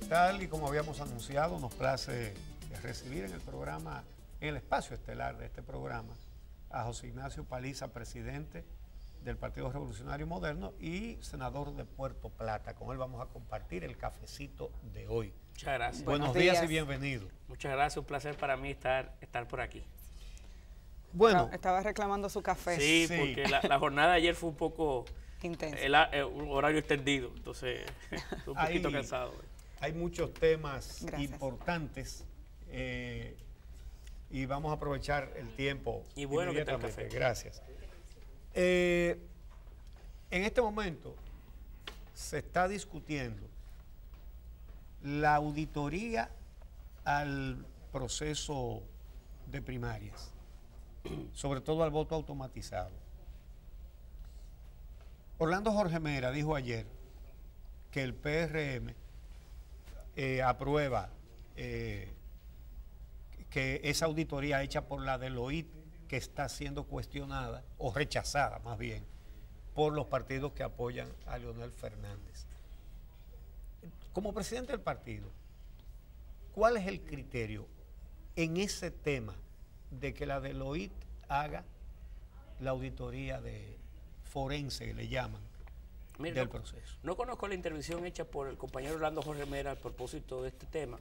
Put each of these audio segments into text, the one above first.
Tal y como habíamos anunciado, nos place recibir en el programa, en el espacio estelar de este programa, a José Ignacio Paliza, presidente del Partido Revolucionario Moderno y senador de Puerto Plata. Con él vamos a compartir el cafecito de hoy. Muchas gracias. Buenos días y bienvenido. Muchas gracias, un placer para mí estar por aquí. Bueno, estaba reclamando su café. Sí, porque la jornada de ayer fue un poco intensa. Un horario extendido, entonces estoy un poquito cansado. Hay muchos temas importantes y vamos a aprovechar el tiempo. Y bueno que está el café. Gracias. En este momento se está discutiendo la auditoría al proceso de primarias, sobre todo al voto automatizado. Orlando Jorge Mera dijo ayer que el PRM aprueba que esa auditoría hecha por la Deloitte, que está siendo cuestionada o rechazada más bien por los partidos que apoyan a Leonel Fernández. Como presidente del partido, ¿cuál es el criterio en ese tema de que la Deloitte haga la auditoría de forense, que le llaman, del proceso? No conozco la intervención hecha por el compañero Orlando Jorge Mera al propósito de este tema.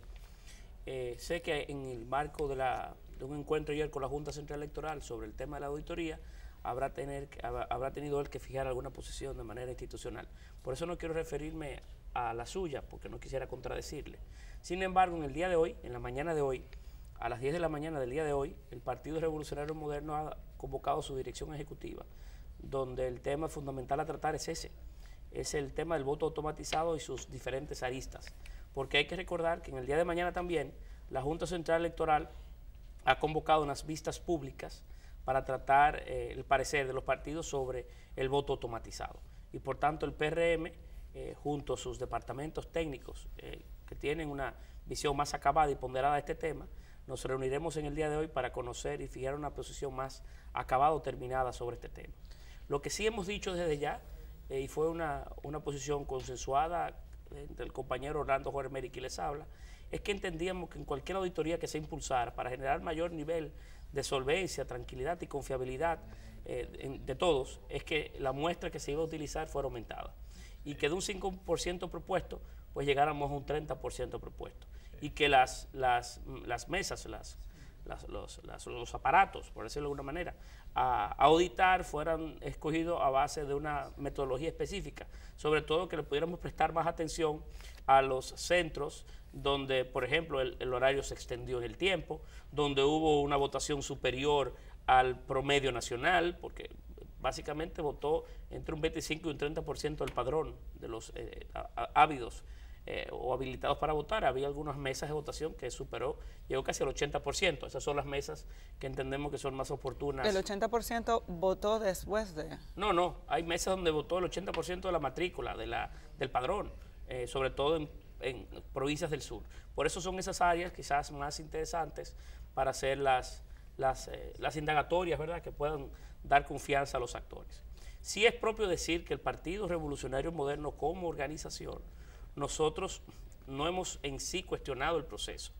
Sé que en el marco de un encuentro ayer con la Junta Central Electoral sobre el tema de la auditoría, habrá tenido él que fijar alguna posición de manera institucional. Por eso no quiero referirme a la suya, porque no quisiera contradecirle. Sin embargo, en el día de hoy, en la mañana de hoy, a las 10 de la mañana del día de hoy, el Partido Revolucionario Moderno ha convocado su dirección ejecutiva, donde el tema fundamental a tratar es ese. Es el tema del voto automatizado y sus diferentes aristas. Porque hay que recordar que en el día de mañana también la Junta Central Electoral ha convocado unas vistas públicas para tratar el parecer de los partidos sobre el voto automatizado. Y por tanto el PRM, junto a sus departamentos técnicos que tienen una visión más acabada y ponderada de este tema, nos reuniremos en el día de hoy para conocer y fijar una posición más acabada o terminada sobre este tema. Lo que sí hemos dicho desde ya, y fue una posición consensuada entre el compañero Orlando Jorge Mera, que les habla, es que entendíamos que en cualquier auditoría que se impulsara para generar mayor nivel de solvencia, tranquilidad y confiabilidad de todos, es que la muestra que se iba a utilizar fuera aumentada. Y que de un 5% propuesto, pues llegáramos a un 30% propuesto. Y que las mesas, los aparatos, por decirlo de alguna manera, a auditar fueran escogidos a base de una metodología específica, sobre todo que le pudiéramos prestar más atención a los centros donde, por ejemplo, el horario se extendió en el tiempo, donde hubo una votación superior al promedio nacional, porque básicamente votó entre un 25 y un 30% del padrón de los ávidos o habilitados para votar. Había algunas mesas de votación que llegó casi al 80%. Esas son las mesas que entendemos que son más oportunas. ¿El 80% votó después de...? No, hay mesas donde votó el 80% de la matrícula, del padrón, sobre todo en provincias del sur. Por eso son esas áreas quizás más interesantes para hacer las indagatorias, ¿verdad?, que puedan dar confianza a los actores. Sí es propio decir que el Partido Revolucionario Moderno como organización, nosotros no hemos en sí cuestionado el proceso.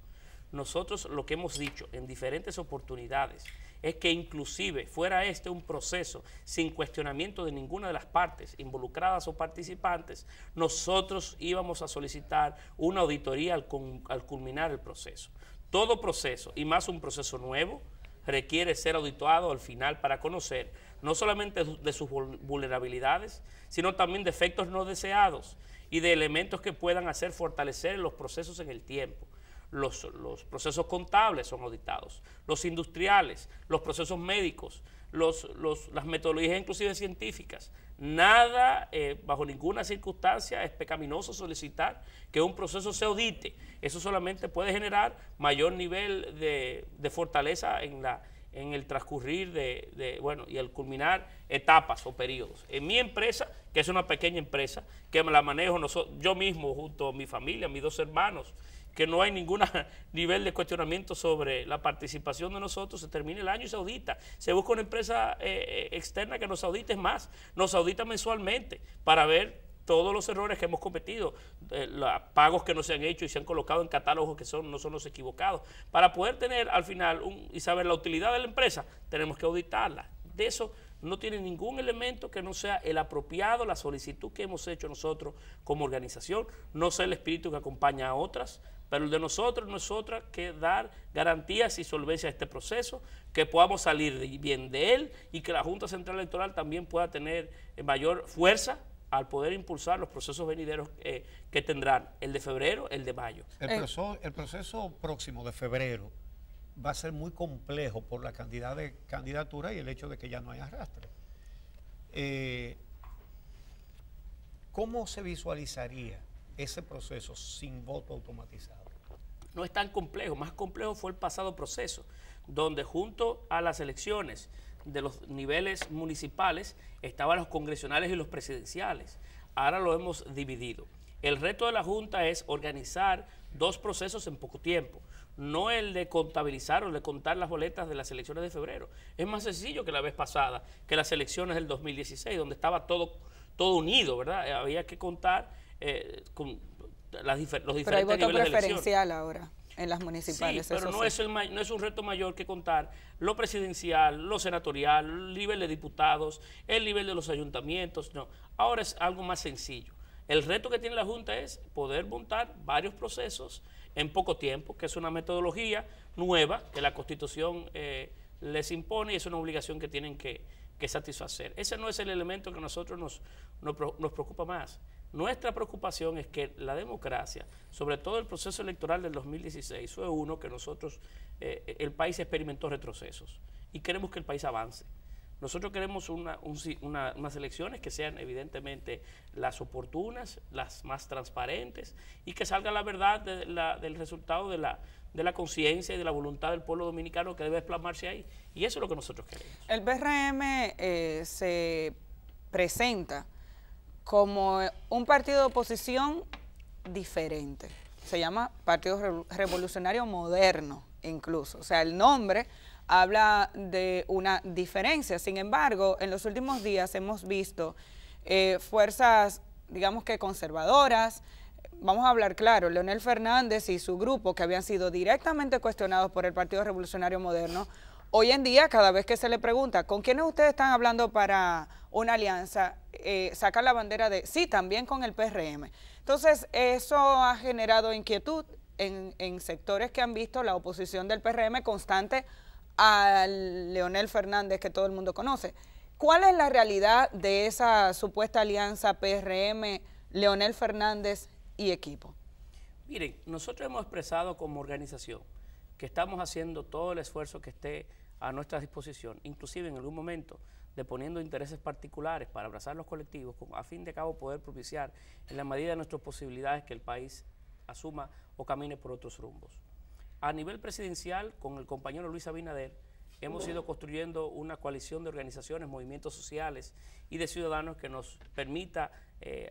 Nosotros lo que hemos dicho en diferentes oportunidades es que inclusive fuera este un proceso sin cuestionamiento de ninguna de las partes involucradas o participantes, nosotros íbamos a solicitar una auditoría al culminar el proceso. Todo proceso, y más un proceso nuevo, requiere ser auditado al final para conocer no solamente de sus vulnerabilidades, sino también de efectos no deseados y de elementos que puedan hacer fortalecer los procesos en el tiempo. Los procesos contables son auditados, los industriales, los procesos médicos, las metodologías inclusive científicas. Nada, bajo ninguna circunstancia, es pecaminoso solicitar que un proceso se audite. Eso solamente puede generar mayor nivel de fortaleza en el transcurrir y al culminar etapas o periodos. En mi empresa, que es una pequeña empresa, que me la manejo yo mismo junto a mi familia, mis 2 hermanos, que no hay ningún nivel de cuestionamiento sobre la participación de nosotros, se termina el año y se audita. Se busca una empresa externa que nos audite más, nos audita mensualmente para ver todos los errores que hemos cometido, pagos que no se han hecho y se han colocado en catálogos que no son los equivocados. Para poder tener al final y saber la utilidad de la empresa, tenemos que auditarla. De eso no tiene ningún elemento que no sea el apropiado, la solicitud que hemos hecho nosotros como organización, no sea el espíritu que acompaña a otras, pero el de nosotros no es otra que dar garantías y solvencia a este proceso, que podamos salir bien de él y que la Junta Central Electoral también pueda tener mayor fuerza al poder impulsar los procesos venideros que tendrán el de febrero, el de mayo. El proceso próximo de febrero va a ser muy complejo por la cantidad de candidaturas y el hecho de que ya no hay arrastre. ¿Cómo se visualizaría ese proceso sin voto automatizado? No es tan complejo, más complejo fue el pasado proceso, donde junto a las elecciones de los niveles municipales estaban los congresionales y los presidenciales. Ahora lo hemos dividido. El reto de la Junta es organizar dos procesos en poco tiempo, no el de contabilizar o de contar las boletas de las elecciones de febrero. Es más sencillo que la vez pasada, que las elecciones del 2016, donde estaba todo unido, ¿verdad? Había que contar con los diferentes pero hay voto niveles de preferencial ahora en las municipales. Sí, pero no es un reto mayor que contar lo presidencial, lo senatorial, el nivel de diputados, el nivel de los ayuntamientos. No, ahora es algo más sencillo. El reto que tiene la Junta es poder montar varios procesos en poco tiempo, que es una metodología nueva que la Constitución les impone y es una obligación que tienen que satisfacer. Ese no es el elemento que a nosotros nos preocupa más. Nuestra preocupación es que la democracia, sobre todo el proceso electoral del 2016, fue uno que nosotros, el país experimentó retrocesos y queremos que el país avance. Nosotros queremos unas elecciones que sean evidentemente las oportunas, las más transparentes y que salga la verdad del resultado de la conciencia y de la voluntad del pueblo dominicano que debe plasmarse ahí. Y eso es lo que nosotros queremos. El PRM se presenta como un partido de oposición diferente. Se llama Partido Revolucionario Moderno incluso. O sea, el nombre habla de una diferencia. Sin embargo, en los últimos días hemos visto fuerzas, digamos que conservadoras. Vamos a hablar claro, Leonel Fernández y su grupo, que habían sido directamente cuestionados por el Partido Revolucionario Moderno, hoy en día, cada vez que se le pregunta, ¿con quiénes ustedes están hablando para una alianza? Sacan la bandera de, sí, también con el PRM. Entonces, eso ha generado inquietud en sectores que han visto la oposición del PRM constante a Leonel Fernández, que todo el mundo conoce. ¿Cuál es la realidad de esa supuesta alianza PRM, Leonel Fernández y equipo? Miren, nosotros hemos expresado como organización que estamos haciendo todo el esfuerzo que esté a nuestra disposición, inclusive en algún momento deponiendo intereses particulares para abrazar los colectivos, a fin de cabo poder propiciar en la medida de nuestras posibilidades que el país asuma o camine por otros rumbos. A nivel presidencial, con el compañero Luis Abinader, hemos ido construyendo una coalición de organizaciones, movimientos sociales y de ciudadanos que nos permita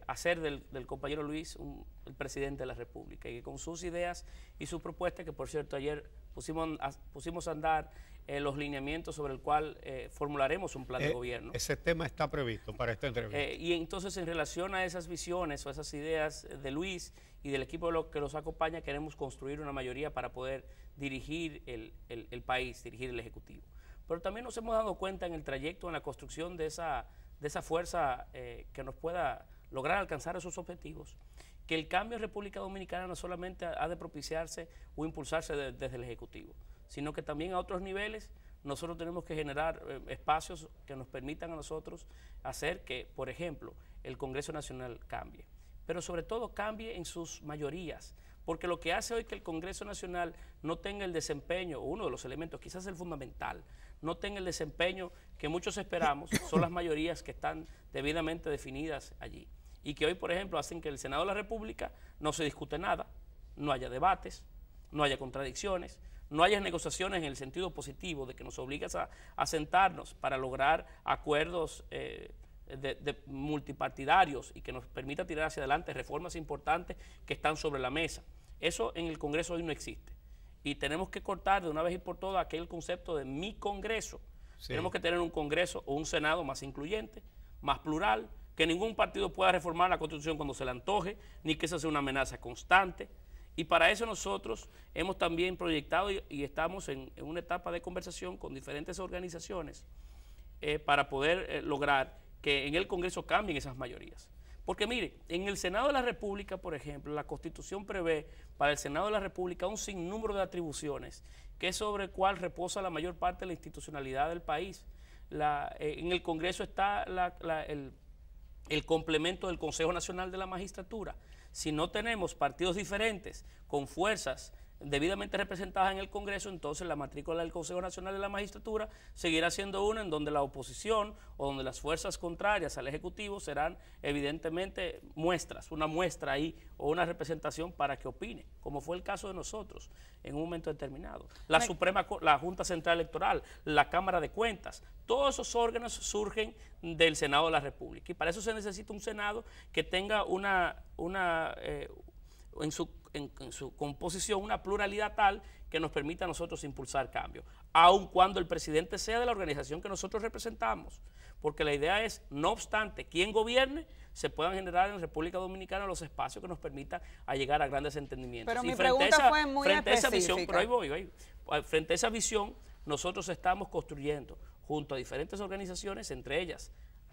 hacer del compañero Luis el presidente de la República, y que con sus ideas y sus propuestas, que por cierto ayer pusimos a andar los lineamientos sobre el cual formularemos un plan de gobierno. Ese tema está previsto para esta entrevista. Y entonces, en relación a esas visiones o esas ideas de Luis y del equipo que los acompaña, queremos construir una mayoría para poder dirigir el país, dirigir el Ejecutivo. Pero también nos hemos dado cuenta en el trayecto, en la construcción de esa fuerza que nos pueda lograr alcanzar esos objetivos, que el cambio en República Dominicana no solamente ha de propiciarse o impulsarse desde el Ejecutivo, sino que también a otros niveles nosotros tenemos que generar espacios que nos permitan a nosotros hacer que, por ejemplo, el Congreso Nacional cambie, pero sobre todo cambie en sus mayorías, porque lo que hace hoy que el Congreso Nacional no tenga el desempeño, uno de los elementos, quizás el fundamental, no tenga el desempeño que muchos esperamos, son las mayorías que están debidamente definidas allí. Y que hoy, por ejemplo, hacen que el Senado de la República no se discute nada, no haya debates, no haya contradicciones, no haya negociaciones en el sentido positivo de que nos obligas a sentarnos para lograr acuerdos multipartidarios y que nos permita tirar hacia adelante reformas importantes que están sobre la mesa. Eso en el Congreso hoy no existe. Y tenemos que cortar de una vez y por todas aquel concepto de mi Congreso. Sí. Tenemos que tener un Congreso o un Senado más incluyente, más plural, que ningún partido pueda reformar la Constitución cuando se le antoje, ni que esa sea una amenaza constante. Y para eso nosotros hemos también proyectado y estamos en una etapa de conversación con diferentes organizaciones para poder lograr que en el Congreso cambien esas mayorías. Porque mire, en el Senado de la República, por ejemplo, la Constitución prevé para el Senado de la República un sinnúmero de atribuciones que es sobre el cual reposa la mayor parte de la institucionalidad del país. En el Congreso está el complemento del Consejo Nacional de la Magistratura. Si no tenemos partidos diferentes con fuerzas debidamente representadas en el Congreso, entonces la matrícula del Consejo Nacional de la Magistratura seguirá siendo una en donde la oposición o donde las fuerzas contrarias al Ejecutivo serán evidentemente muestras, una muestra ahí o una representación para que opine, como fue el caso de nosotros en un momento determinado. La Junta Central Electoral, la Cámara de Cuentas, todos esos órganos surgen del Senado de la República y para eso se necesita un Senado que tenga en su composición una pluralidad tal que nos permita a nosotros impulsar cambios, aun cuando el presidente sea de la organización que nosotros representamos, porque la idea es, no obstante, quien gobierne, se puedan generar en República Dominicana los espacios que nos permitan llegar a grandes entendimientos. Pero mi pregunta fue muy específica. Frente a esa visión, nosotros estamos construyendo junto a diferentes organizaciones, entre ellas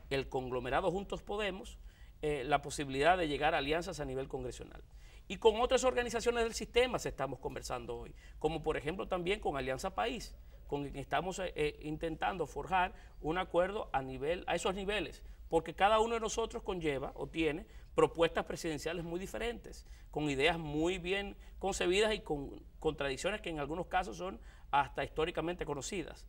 el conglomerado Juntos Podemos, la posibilidad de llegar a alianzas a nivel congresional. Y con otras organizaciones del sistema se estamos conversando hoy, como por ejemplo también con Alianza País, con quien estamos intentando forjar un acuerdo a esos niveles, porque cada uno de nosotros conlleva o tiene propuestas presidenciales muy diferentes, con ideas muy bien concebidas y con contradicciones que en algunos casos son hasta históricamente conocidas.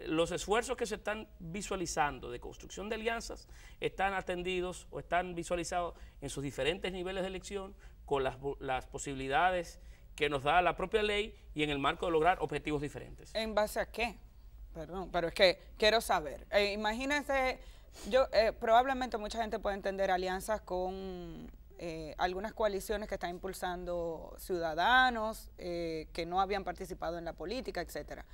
Los esfuerzos que se están visualizando de construcción de alianzas están atendidos o están visualizados en sus diferentes niveles de elección con las posibilidades que nos da la propia ley y en el marco de lograr objetivos diferentes. ¿En base a qué? Perdón, pero es que quiero saber. Imagínense, probablemente mucha gente puede entender alianzas con algunas coaliciones que están impulsando ciudadanos que no habían participado en la política, etcétera.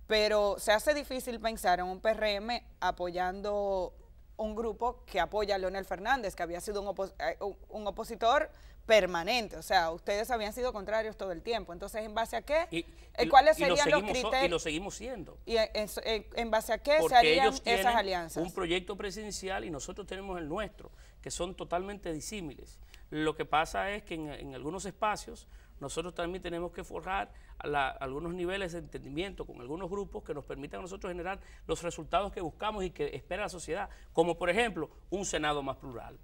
Pero se hace difícil pensar en un PRM apoyando un grupo que apoya a Leonel Fernández, que había sido un opositor permanente. O sea, ustedes habían sido contrarios todo el tiempo. Entonces, ¿en base a qué? ¿Cuáles serían los criterios? Y lo seguimos siendo. ¿Y en base a qué porque se harían ellos tienen esas alianzas? Un proyecto presidencial y nosotros tenemos el nuestro, que son totalmente disímiles. Lo que pasa es que en algunos espacios nosotros también tenemos que forjar algunos niveles de entendimiento con algunos grupos que nos permitan a nosotros generar los resultados que buscamos y que espera la sociedad, como por ejemplo un Senado más plural.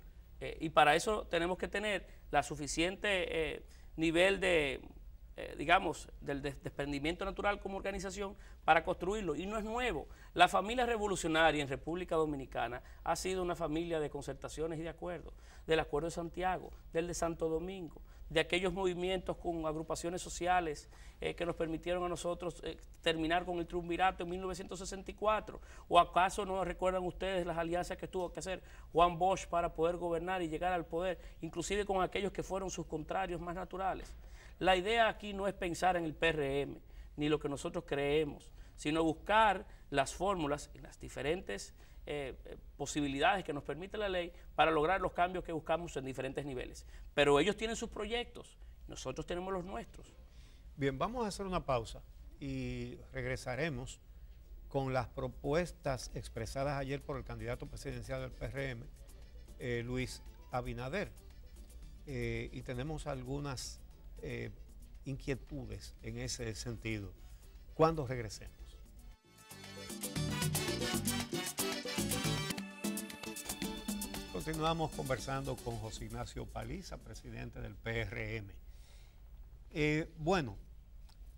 Y para eso tenemos que tener la suficiente nivel de, digamos, del desprendimiento natural como organización para construirlo. Y no es nuevo. La familia revolucionaria en República Dominicana ha sido una familia de concertaciones y de acuerdos, del Acuerdo de Santiago, del de Santo Domingo, de aquellos movimientos con agrupaciones sociales que nos permitieron a nosotros terminar con el triunvirato en 1964. ¿O acaso no recuerdan ustedes las alianzas que tuvo que hacer Juan Bosch para poder gobernar y llegar al poder, inclusive con aquellos que fueron sus contrarios más naturales? La idea aquí no es pensar en el PRM, ni lo que nosotros creemos, sino buscar las fórmulas en las diferentes posibilidades que nos permite la ley para lograr los cambios que buscamos en diferentes niveles. Pero ellos tienen sus proyectos, nosotros tenemos los nuestros. Bien, vamos a hacer una pausa y regresaremos con las propuestas expresadas ayer por el candidato presidencial del PRM, Luis Abinader. Y tenemos algunas inquietudes en ese sentido. Cuando regresemos. Continuamos conversando con José Ignacio Paliza, presidente del PRM. Bueno,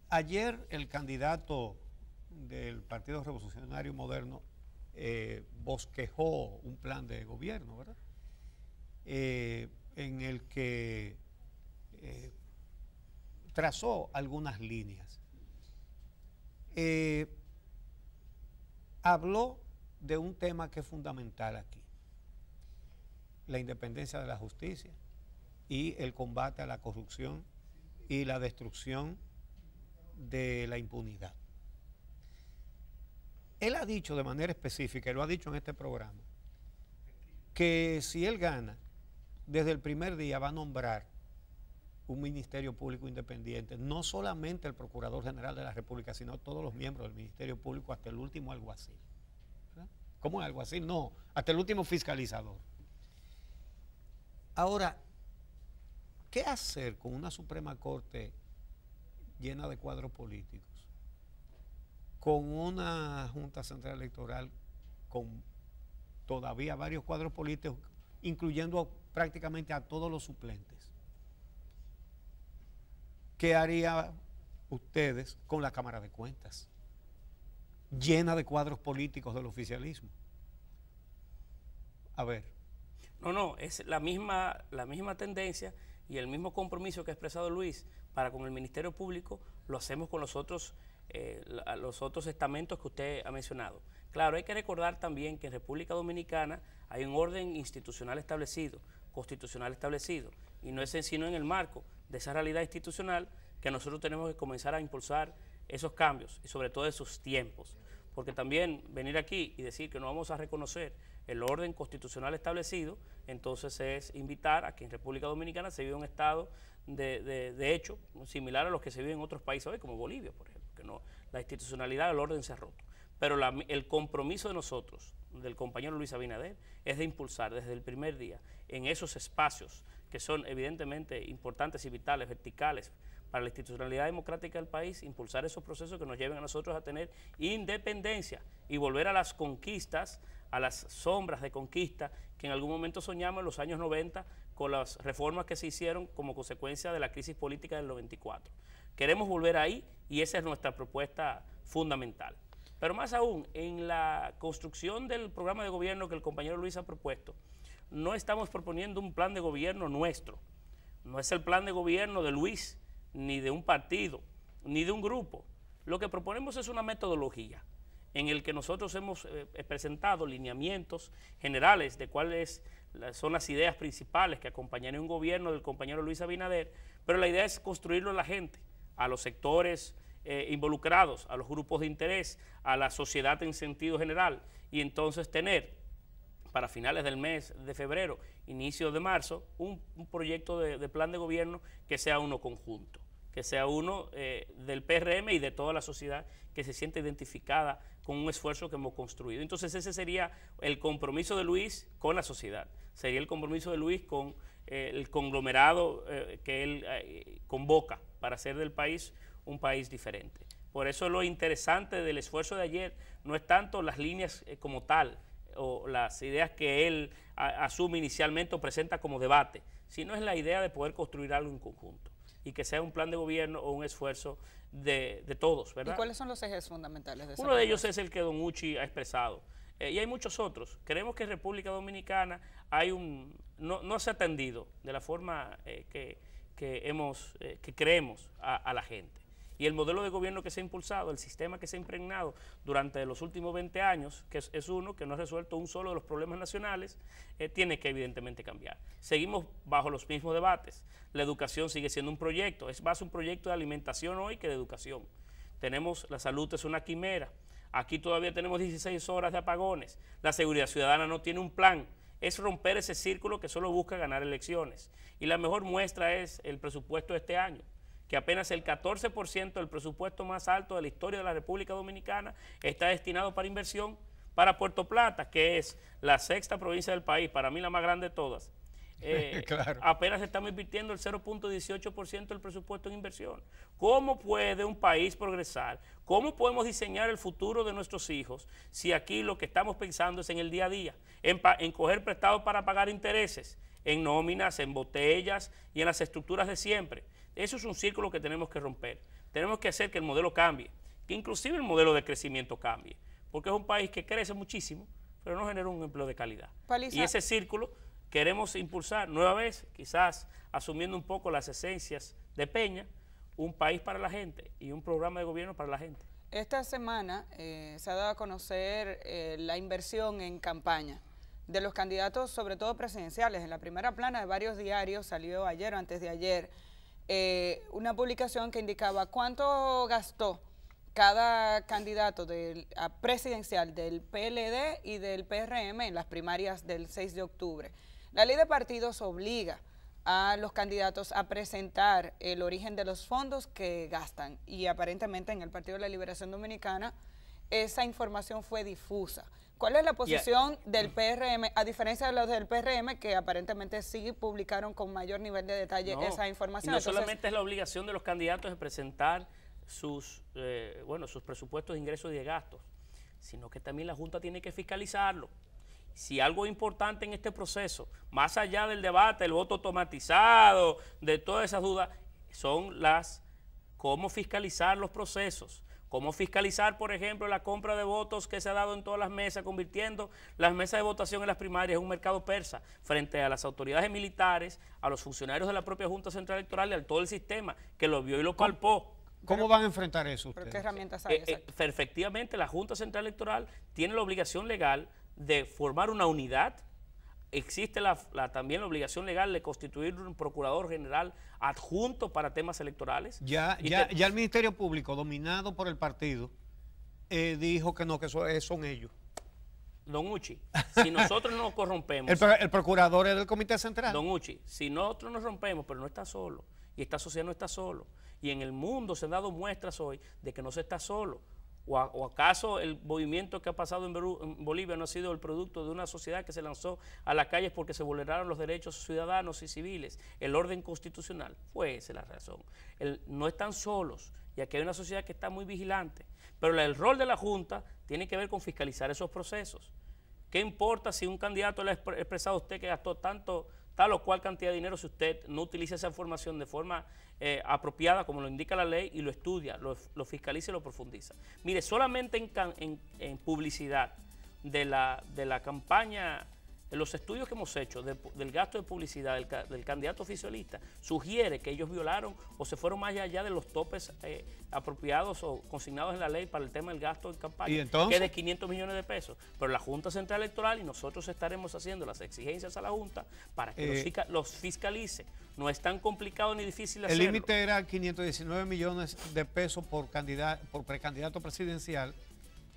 ayer el candidato del Partido Revolucionario Moderno bosquejó un plan de gobierno, ¿verdad? En el que trazó algunas líneas. Habló de un tema que es fundamental aquí: la independencia de la justicia y el combate a la corrupción y la destrucción de la impunidad. Él ha dicho de manera específica, y lo ha dicho en este programa, que si él gana, desde el primer día va a nombrar un Ministerio Público independiente, no solamente el Procurador General de la República, sino todos los miembros del Ministerio Público, hasta el último alguacil. ¿Verdad? ¿Cómo es alguacil? No, hasta el último fiscalizador. Ahora, ¿qué hacer con una Suprema Corte llena de cuadros políticos? Con una Junta Central Electoral con todavía varios cuadros políticos, incluyendo prácticamente a todos los suplentes. ¿Qué harían ustedes con la Cámara de Cuentas, llena de cuadros políticos del oficialismo? A ver. No, es la misma tendencia y el mismo compromiso que ha expresado Luis para con el Ministerio Público, lo hacemos con los otros estamentos que usted ha mencionado. Claro, hay que recordar también que en República Dominicana hay un orden institucional establecido, constitucional establecido, y no es sino en el marco de esa realidad institucional que nosotros tenemos que comenzar a impulsar esos cambios y sobre todo esos tiempos, porque también venir aquí y decir que no vamos a reconocer el orden constitucional establecido, entonces es invitar a que en República Dominicana se vive un estado de hecho similar a los que se vive en otros países hoy, como Bolivia, por ejemplo, que no, la institucionalidad del orden se ha roto. Pero el compromiso de nosotros, del compañero Luis Abinader, es de impulsar desde el primer día en esos espacios que son evidentemente importantes y vitales, verticales, para la institucionalidad democrática del país, impulsar esos procesos que nos lleven a nosotros a tener independencia y volver a las conquistas, a las sombras de conquista que en algún momento soñamos en los años 90 con las reformas que se hicieron como consecuencia de la crisis política del 94. Queremos volver ahí y esa es nuestra propuesta fundamental. Pero más aún, en la construcción del programa de gobierno que el compañero Luis ha propuesto, no estamos proponiendo un plan de gobierno nuestro, no es el plan de gobierno de Luis, ni de un partido, ni de un grupo. Lo que proponemos es una metodología en el que nosotros hemos presentado lineamientos generales de cuáles son las ideas principales que acompañarían un gobierno del compañero Luis Abinader, pero la idea es construirlo a la gente, a los sectores involucrados, a los grupos de interés, a la sociedad en sentido general, y entonces tener para finales del mes de febrero, inicio de marzo, un proyecto de plan de gobierno que sea uno conjunto, que sea uno del PRM y de toda la sociedad que se siente identificada con un esfuerzo que hemos construido. Entonces ese sería el compromiso de Luis con la sociedad, sería el compromiso de Luis con el conglomerado que él convoca para hacer del país un país diferente. Por eso lo interesante del esfuerzo de ayer no es tanto las líneas como tal, o las ideas que él asume inicialmente o presenta como debate, sino es la idea de poder construir algo en conjunto y que sea un plan de gobierno o un esfuerzo de todos, ¿verdad? ¿Y cuáles son los ejes fundamentales de ese Uno de ellos es el que Don Uchi ha expresado, y hay muchos otros. Creemos que en República Dominicana no se ha atendido de la forma que creemos a la gente. Y el modelo de gobierno que se ha impulsado, el sistema que se ha impregnado durante los últimos 20 años, que es uno que no ha resuelto un solo de los problemas nacionales, tiene que evidentemente cambiar. Seguimos bajo los mismos debates. La educación sigue siendo un proyecto, es más un proyecto de alimentación hoy que de educación. Tenemos, la salud es una quimera. Aquí todavía tenemos 16 horas de apagones. La seguridad ciudadana no tiene un plan. Es romper ese círculo que solo busca ganar elecciones. Y la mejor muestra es el presupuesto de este año, que apenas el 14% del presupuesto más alto de la historia de la República Dominicana está destinado para inversión para Puerto Plata, que es la sexta provincia del país, para mí la más grande de todas. Claro. Apenas estamos invirtiendo el 0.18% del presupuesto en inversión. ¿Cómo puede un país progresar? ¿Cómo podemos diseñar el futuro de nuestros hijos si aquí lo que estamos pensando es en el día a día, en coger prestado para pagar intereses, en nóminas, en botellas y en las estructuras de siempre? Eso es un círculo que tenemos que romper. Tenemos que hacer que el modelo cambie, que inclusive el modelo de crecimiento cambie, porque es un país que crece muchísimo, pero no genera un empleo de calidad. Paliza. Y ese círculo queremos impulsar nueva vez, quizás asumiendo un poco las esencias de Peña, un país para la gente y un programa de gobierno para la gente. Esta semana se ha dado a conocer la inversión en campaña de los candidatos, sobre todo presidenciales. En la primera plana de varios diarios salió ayer o antes de ayer una publicación que indicaba cuánto gastó cada candidato a presidencial del PLD y del PRM en las primarias del 6 de octubre. La ley de partidos obliga a los candidatos a presentar el origen de los fondos que gastan y aparentemente en el Partido de la Liberación Dominicana esa información fue difusa. ¿Cuál es la posición del PRM, a diferencia de los del PRM, que aparentemente sí publicaron con mayor nivel de detalle esa información? No solamente es la obligación de los candidatos de presentar sus presupuestos de ingresos y de gastos, sino que también la Junta tiene que fiscalizarlo. Si algo importante en este proceso, más allá del debate, el voto automatizado, de todas esas dudas, son cómo fiscalizar los procesos. Cómo fiscalizar, por ejemplo, la compra de votos que se ha dado en todas las mesas, convirtiendo las mesas de votación en las primarias en un mercado persa frente a las autoridades militares, a los funcionarios de la propia Junta Central Electoral y a todo el sistema que lo vio y lo palpó. ¿Cómo van a enfrentar eso ustedes? ¿Pero qué herramientas hay? Efectivamente, la Junta Central Electoral tiene la obligación legal de formar una unidad. Existe también la obligación legal de constituir un procurador general adjunto para temas electorales. Ya el Ministerio Público, dominado por el partido, dijo que no, que eso son ellos. Don Uchi, si nosotros nos corrompemos... El procurador es del Comité Central. Don Uchi, si nosotros nos rompemos, pero no está solo, y esta sociedad no está solo, y en el mundo se han dado muestras hoy de que no se está solo. ¿O acaso el movimiento que ha pasado en Bolivia no ha sido el producto de una sociedad que se lanzó a las calles porque se vulneraron los derechos ciudadanos y civiles, el orden constitucional? Fue esa la razón. No están solos, y aquí hay una sociedad que está muy vigilante, pero el rol de la Junta tiene que ver con fiscalizar esos procesos. ¿Qué importa si un candidato le ha expresado a usted que gastó tal o cual cantidad de dinero si usted no utiliza esa información de forma apropiada, como lo indica la ley, y lo estudia, lo fiscaliza y lo profundiza? Mire, solamente en publicidad de la campaña, en los estudios que hemos hecho del gasto de publicidad del candidato oficialista, sugiere que ellos violaron o se fueron más allá de los topes apropiados o consignados en la ley para el tema del gasto en campaña, que es de 500 millones de pesos. Pero la Junta Central Electoral y nosotros estaremos haciendo las exigencias a la Junta para que los fiscalice. No es tan complicado ni difícil hacerlo. El límite era 519 millones de pesos por precandidato presidencial.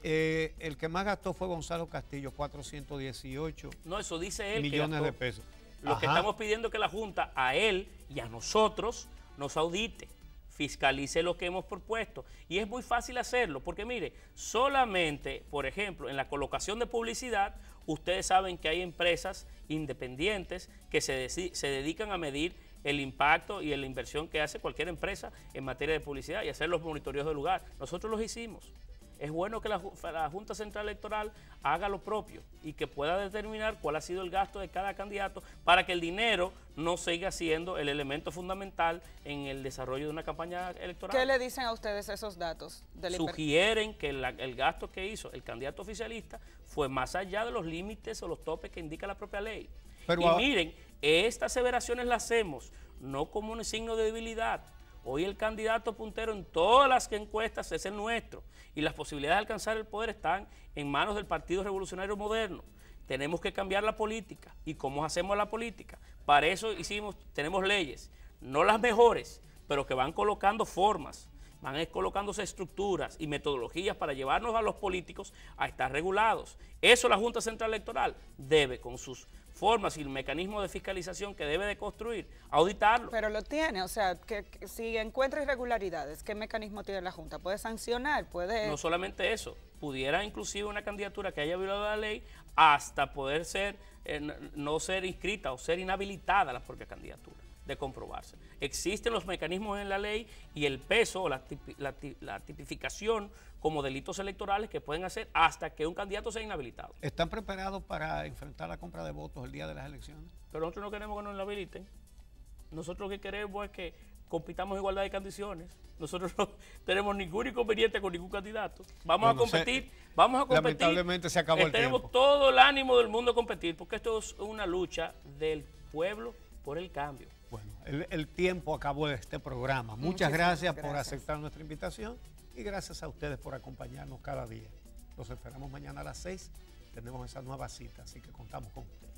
El que más gastó fue Gonzalo Castillo, 418 no, eso dice él, millones de pesos. Lo que estamos pidiendo es que la Junta a él y a nosotros nos audite, fiscalice lo que hemos propuesto. Y es muy fácil hacerlo, porque mire, solamente, por ejemplo, en la colocación de publicidad, ustedes saben que hay empresas independientes que se dedican a medir el impacto y la inversión que hace cualquier empresa en materia de publicidad y hacer los monitoreos del lugar. Nosotros los hicimos. Es bueno que la Junta Central Electoral haga lo propio y que pueda determinar cuál ha sido el gasto de cada candidato para que el dinero no siga siendo el elemento fundamental en el desarrollo de una campaña electoral. ¿Qué le dicen a ustedes esos datos? Sugieren que el gasto que hizo el candidato oficialista fue más allá de los límites o los topes que indica la propia ley. Y miren, estas aseveraciones las hacemos no como un signo de debilidad. Hoy el candidato puntero en todas las encuestas es el nuestro y las posibilidades de alcanzar el poder están en manos del Partido Revolucionario Moderno. Tenemos que cambiar la política. ¿Y cómo hacemos la política? Para eso tenemos leyes, no las mejores, pero que van colocando formas, van colocándose estructuras y metodologías para llevarnos a los políticos a estar regulados. Eso la Junta Central Electoral debe, con sus formas y el mecanismo de fiscalización que debe de construir, auditarlo. Pero lo tiene, o sea, que si encuentra irregularidades, ¿qué mecanismo tiene la Junta? ¿Puede sancionar? ¿Puede...? No solamente eso, pudiera inclusive una candidatura que haya violado la ley hasta poder no ser inscrita o ser inhabilitada la propia candidatura, de comprobarse. Existen los mecanismos en la ley y el peso o la tipificación como delitos electorales que pueden hacer hasta que un candidato sea inhabilitado. ¿Están preparados para enfrentar la compra de votos el día de las elecciones? Pero nosotros no queremos que nos inhabiliten. Nosotros lo que queremos es que compitamos en igualdad de condiciones. Nosotros no tenemos ningún inconveniente con ningún candidato. Vamos a competir. Lamentablemente se acabó el tiempo. Tenemos todo el ánimo del mundo a competir, porque esto es una lucha del pueblo por el cambio. Bueno, el tiempo acabó de este programa. Muchas gracias por aceptar nuestra invitación y gracias a ustedes por acompañarnos cada día. Los esperamos mañana a las 6. Tenemos esa nueva cita, así que contamos con ustedes.